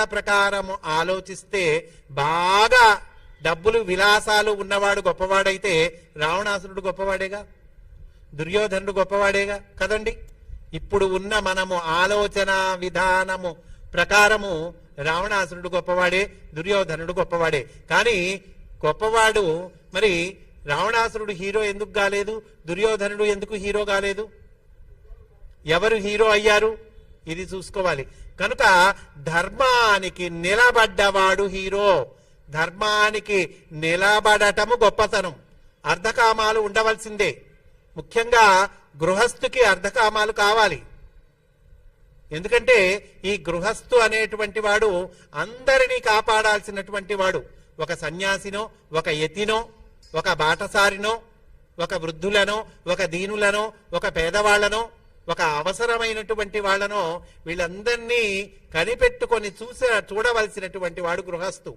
ప్రకారము ఆలోచిస్తే బాగా డబ్బులు విలాసాలు ఉన్నవాడు గొప్పవాడైతే రావణాసురుడు గొప్పవాడేగా, దుర్యోధనుడు గొప్పవాడేగా కదండి. ఇప్పుడు ఉన్న మనము ఆలోచన విధానము ప్రకారము రావణాసురుడు గొప్పవాడే, దుర్యోధనుడు గొప్పవాడే. కానీ గొప్పవాడు మరి రావణాసురుడు హీరో ఎందుకు కాలేదు, దుర్యోధనుడు ఎందుకు హీరో కాలేదు, ఎవరు హీరో అయ్యారు ఇది చూసుకోవాలి. కనుక ధర్మానికి నిలబడ్డవాడు హీరో. ధర్మానికి నిలబడటము గొప్పతనం. అర్ధకామాలు ఉండవలసిందే. ముఖ్యంగా గృహస్థుకి అర్ధకామాలు కావాలి. ఎందుకంటే ఈ గృహస్థు అనేటువంటి వాడు అందరినీ కాపాడాల్సినటువంటి వాడు. ఒక సన్యాసినో, ఒక యతినో, ఒక బాటసారినో, ఒక వృద్ధులనో, ఒక దీనులనో, ఒక పేదవాళ్లనో, ఒక అవసరమైనటువంటి వాళ్ళనో వీళ్ళందరినీ కనిపెట్టుకొని చూడవలసినటువంటి వాడు గృహస్థు.